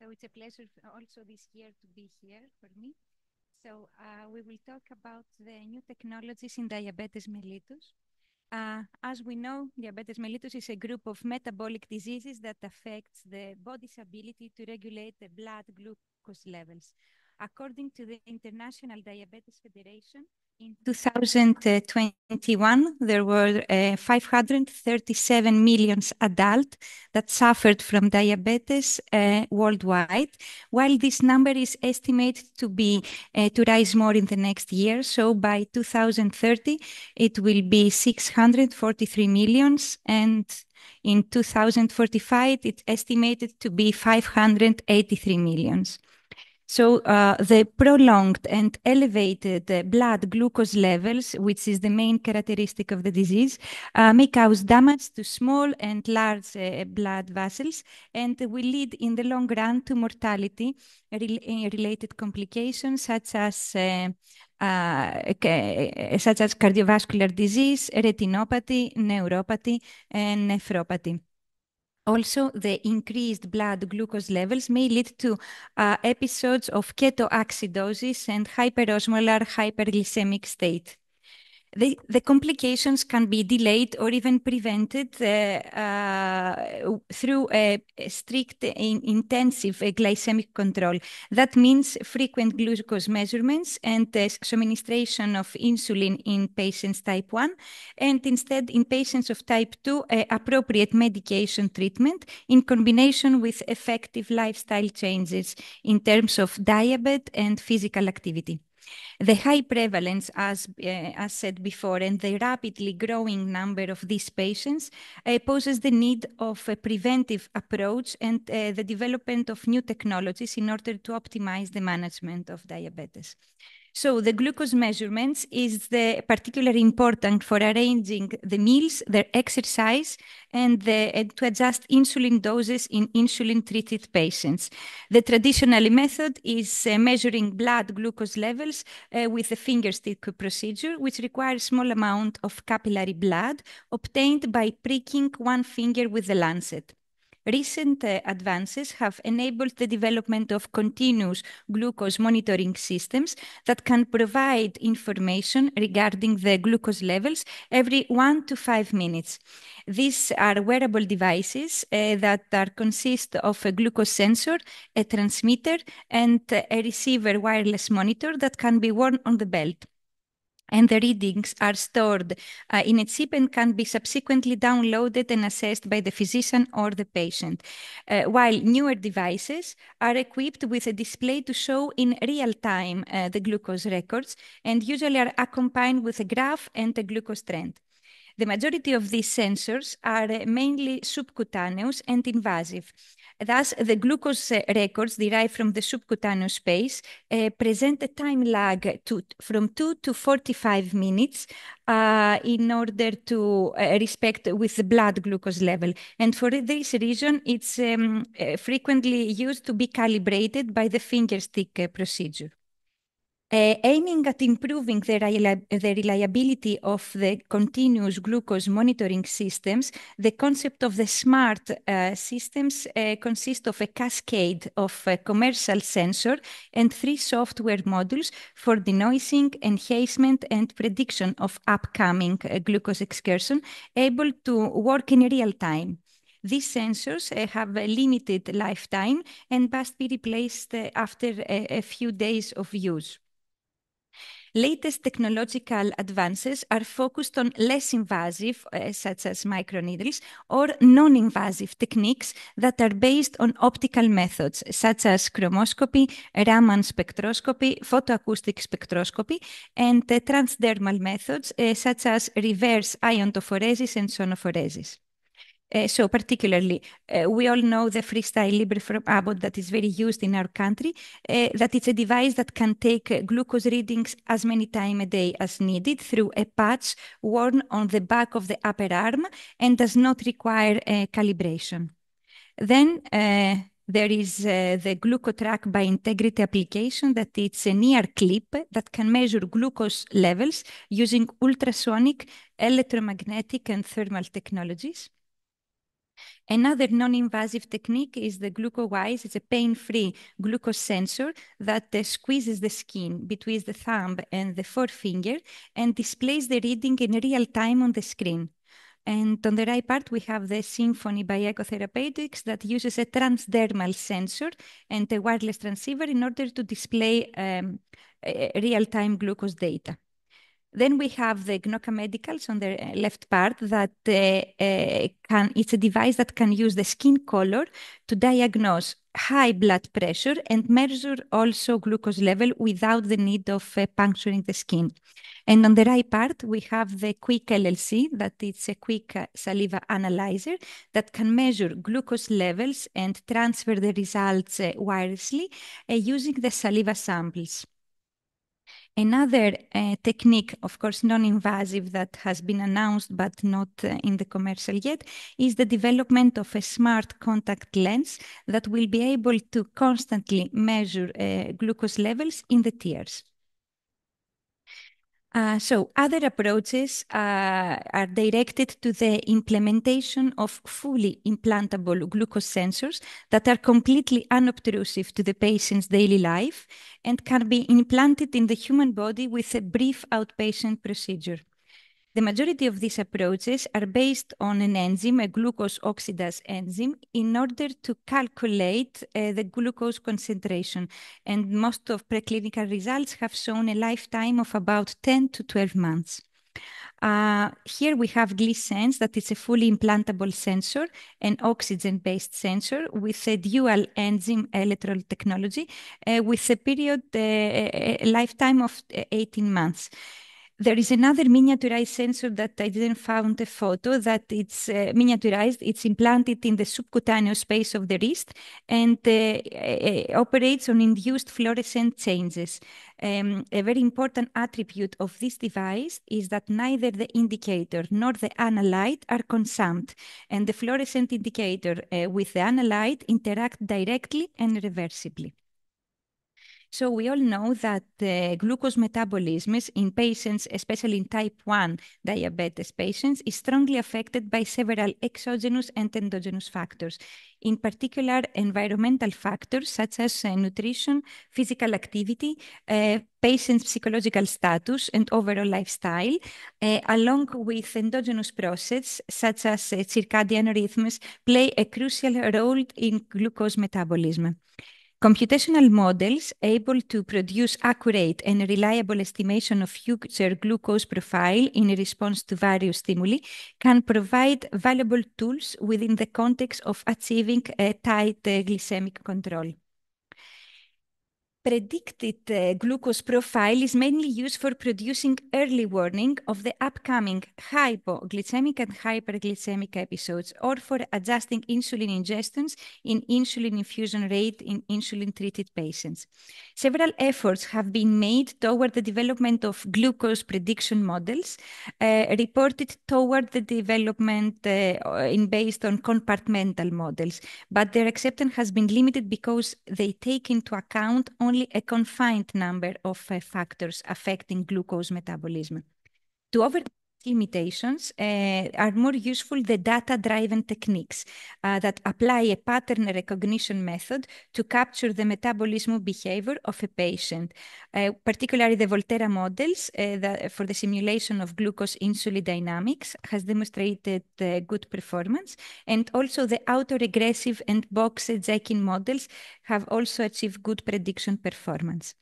So it's a pleasure also this year to be here for me. So we will talk about the new technologies in diabetes mellitus. As we know, diabetes mellitus is a group of metabolic diseases that affects the body's ability to regulate the blood glucose levels. According to the International Diabetes Federation, in 2021, there were 537 million adults that suffered from diabetes worldwide, while this number is estimated to rise more in the next year. So by 2030, it will be 643 millions, and in 2045, it's estimated to be 583 millions. So the prolonged and elevated blood glucose levels, which is the main characteristic of the disease, may cause damage to small and large blood vessels and will lead in the long run to mortality related complications such as cardiovascular disease, retinopathy, neuropathy, and nephropathy. Also, the increased blood glucose levels may lead to episodes of ketoacidosis and hyperosmolar hyperglycemic state. The complications can be delayed or even prevented through a strict intensive glycemic control. That means frequent glucose measurements and administration of insulin in patients type 1, and instead in patients of type 2, appropriate medication treatment in combination with effective lifestyle changes in terms of diet and physical activity. The high prevalence, as said before, and the rapidly growing number of these patients poses the need of a preventive approach and the development of new technologies in order to optimize the management of diabetes. So the glucose measurements is particularly important for arranging the meals, their exercise, and to adjust insulin doses in insulin-treated patients. The traditional method is measuring blood glucose levels with a finger stick procedure, which requires a small amount of capillary blood obtained by pricking one finger with a lancet. Recent advances have enabled the development of continuous glucose monitoring systems that can provide information regarding the glucose levels every 1 to 5 minutes. These are wearable devices that consist of a glucose sensor, a transmitter, and a receiver wireless monitor that can be worn on the belt. And the readings are stored in a chip and can be subsequently downloaded and assessed by the physician or the patient, while newer devices are equipped with a display to show in real time the glucose records and usually are accompanied with a graph and a glucose trend. The majority of these sensors are mainly subcutaneous and invasive. Thus, the glucose records derived from the subcutaneous space present a time lag from 2 to 45 minutes in order to respect with the blood glucose level. And for this reason, it's frequently used to be calibrated by the finger stick procedure. Aiming at improving the reliability of the continuous glucose monitoring systems, the concept of the smart systems consists of a cascade of commercial sensors and 3 software modules for denoising, enhancement, and prediction of upcoming glucose excursion, able to work in real time. These sensors have a limited lifetime and must be replaced after a few days of use. Latest technological advances are focused on less invasive, such as microneedles, or non-invasive techniques that are based on optical methods, such as chromoscopy, Raman spectroscopy, photoacoustic spectroscopy, and transdermal methods, such as reverse iontophoresis and sonophoresis. So particularly, we all know the Freestyle Libre from Abbott that is very used in our country, that it's a device that can take glucose readings as many times a day as needed through a patch worn on the back of the upper arm and does not require calibration. Then there is the GlucoTrack by Integrity application that it's an ear clip that can measure glucose levels using ultrasonic, electromagnetic, and thermal technologies. Another non-invasive technique is the GlucoWise. It's a pain-free glucose sensor that squeezes the skin between the thumb and the forefinger and displays the reading in real time on the screen. And on the right part, we have the Symphony by Ecotherapeutics that uses a transdermal sensor and a wireless transceiver in order to display real-time glucose data. Then we have the Gnoca Medicals on the left part that it's a device that can use the skin color to diagnose high blood pressure and measure also glucose level without the need of puncturing the skin. And on the right part, we have the Quick LLC, that it's a quick saliva analyzer that can measure glucose levels and transfer the results wirelessly using the saliva samples. Another technique, of course, non-invasive that has been announced but not in the commercial yet, is the development of a smart contact lens that will be able to constantly measure glucose levels in the tears. So other approaches are directed to the implementation of fully implantable glucose sensors that are completely unobtrusive to the patient's daily life and can be implanted in the human body with a brief outpatient procedure. The majority of these approaches are based on an enzyme, a glucose oxidase enzyme, in order to calculate the glucose concentration. And most of preclinical results have shown a lifetime of about 10 to 12 months. Here we have GliSense, that is a fully implantable sensor, an oxygen-based sensor with a dual enzyme electrode technology with a period, a lifetime of 18 months. There is another miniaturized sensor that I didn't find a photo that it's miniaturized. It's implanted in the subcutaneous space of the wrist and operates on induced fluorescent changes. A very important attribute of this device is that neither the indicator nor the analyte are consumed, and the fluorescent indicator with the analyte interact directly and reversibly. So we all know that glucose metabolism in patients, especially in type 1 diabetes patients, is strongly affected by several exogenous and endogenous factors. In particular, environmental factors such as nutrition, physical activity, patient's psychological status, and overall lifestyle, along with endogenous processes such as circadian rhythms, play a crucial role in glucose metabolism. Computational models able to produce accurate and reliable estimation of future glucose profile in response to various stimuli can provide valuable tools within the context of achieving a tight glycemic control. Predicted glucose profile is mainly used for producing early warning of the upcoming hypoglycemic and hyperglycemic episodes, or for adjusting insulin ingestions in insulin infusion rate in insulin-treated patients. Several efforts have been made toward the development of glucose prediction models, reported toward the development based on compartmental models, but their acceptance has been limited because they take into account only a confined number of factors affecting glucose metabolism. To overcome limitations are more useful the data-driven techniques that apply a pattern recognition method to capture the metabolism behavior of a patient, particularly the Volterra models for the simulation of glucose insulin dynamics has demonstrated good performance, and also the autoregressive and box-checking models have also achieved good prediction performance.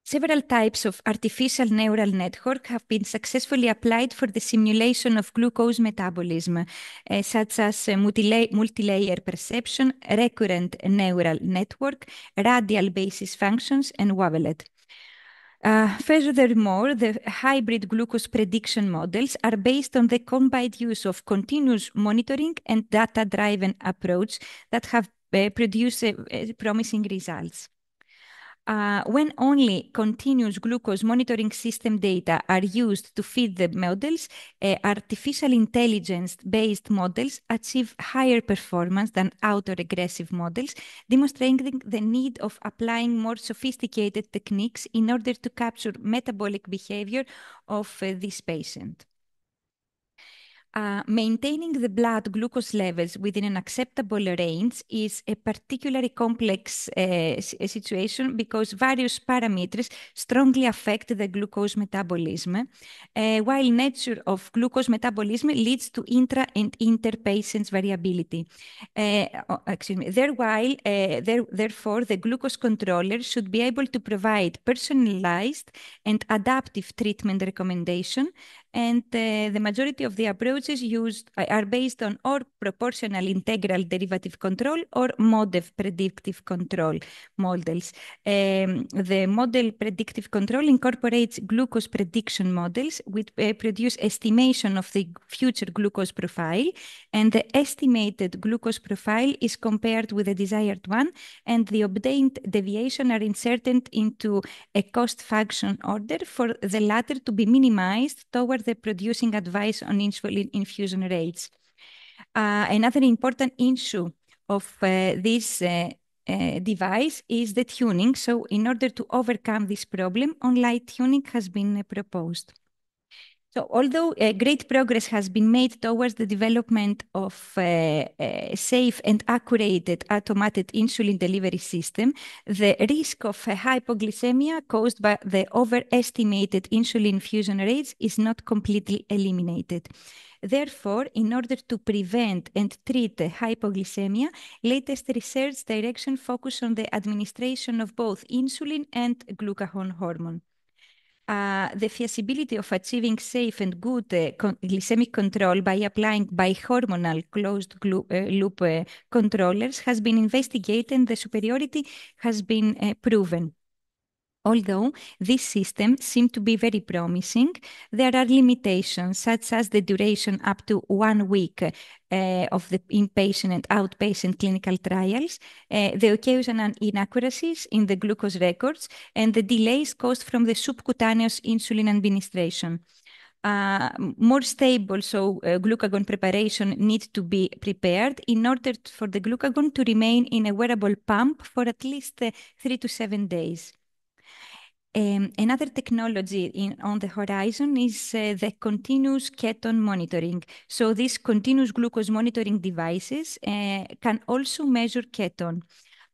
Several types of artificial neural network have been successfully applied for the simulation of glucose metabolism, such as multi-layer perception, recurrent neural network, radial basis functions, and Wavelet. Furthermore, the hybrid glucose prediction models are based on the combined use of continuous monitoring and data-driven approach that have produced promising results. When only continuous glucose monitoring system data are used to feed the models, artificial intelligence-based models achieve higher performance than autoregressive models, demonstrating the need of applying more sophisticated techniques in order to capture metabolic behavior of this patient. Maintaining the blood glucose levels within an acceptable range is a particularly complex situation because various parameters strongly affect the glucose metabolism, while nature of glucose metabolism leads to intra and inter-patient variability. Therefore, the glucose controller should be able to provide personalized and adaptive treatment recommendation, and the majority of the approaches used are based on or proportional integral derivative control or MODEF predictive control models. The model predictive control incorporates glucose prediction models which produce estimation of the future glucose profile, and the estimated glucose profile is compared with the desired one, and the obtained deviation are inserted into a cost function order for the latter to be minimized toward the producing advice on insulin infusion rates. Another important issue of this device is the tuning. So in order to overcome this problem, online tuning has been proposed. So although great progress has been made towards the development of safe and accurate automated insulin delivery system, the risk of hypoglycemia caused by the overestimated insulin infusion rates is not completely eliminated. Therefore, in order to prevent and treat hypoglycemia, latest research direction focus on the administration of both insulin and glucagon hormone. The feasibility of achieving safe and good glycemic control by applying bihormonal closed loop controllers has been investigated, and the superiority has been proven. Although this system seemed to be very promising, there are limitations such as the duration up to 1 week of the inpatient and outpatient clinical trials, the occasional inaccuracies in the glucose records, and the delays caused from the subcutaneous insulin administration. More stable, glucagon preparation needs to be prepared in order for the glucagon to remain in a wearable pump for at least 3 to 7 days. Another technology on the horizon is the continuous ketone monitoring. So these continuous glucose monitoring devices can also measure ketone.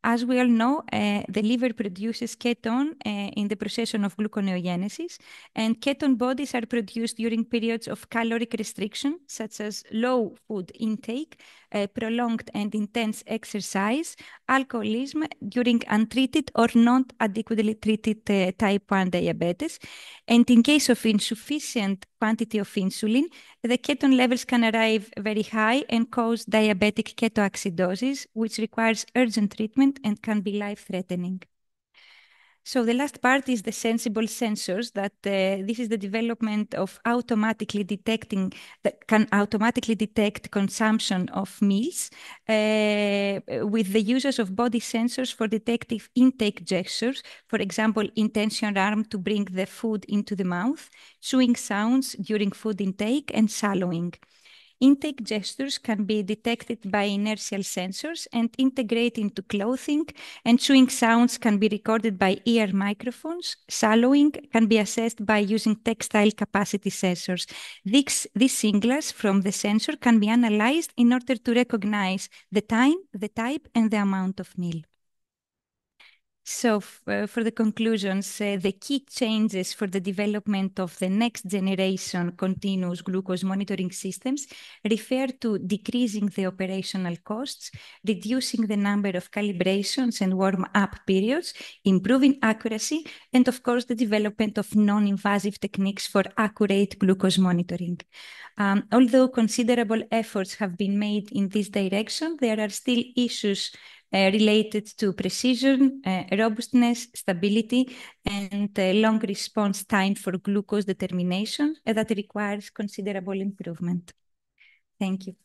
As we all know, the liver produces ketone in the process of gluconeogenesis, and ketone bodies are produced during periods of caloric restriction, such as low food intake, prolonged and intense exercise, alcoholism during untreated or not adequately treated type 1 diabetes. And in case of insufficient quantity of insulin, the ketone levels can arrive very high and cause diabetic ketoacidosis, which requires urgent treatment and can be life-threatening. So the last part is the sensible sensors, that this is the development of automatically detecting, that can automatically detect consumption of meals with the uses of body sensors for detective intake gestures, for example, intention arm to bring the food into the mouth, chewing sounds during food intake, and swallowing. Intake gestures can be detected by inertial sensors and integrate into clothing, and chewing sounds can be recorded by ear microphones. Swallowing can be assessed by using textile capacity sensors. These signals from the sensor can be analyzed in order to recognize the time, the type, and the amount of meal. So for the conclusions, the key changes for the development of the next generation continuous glucose monitoring systems refer to decreasing the operational costs, reducing the number of calibrations and warm-up periods, improving accuracy, and of course the development of non-invasive techniques for accurate glucose monitoring. Although considerable efforts have been made in this direction, there are still issues related to precision, robustness, stability, and long response time for glucose determination that requires considerable improvement. Thank you.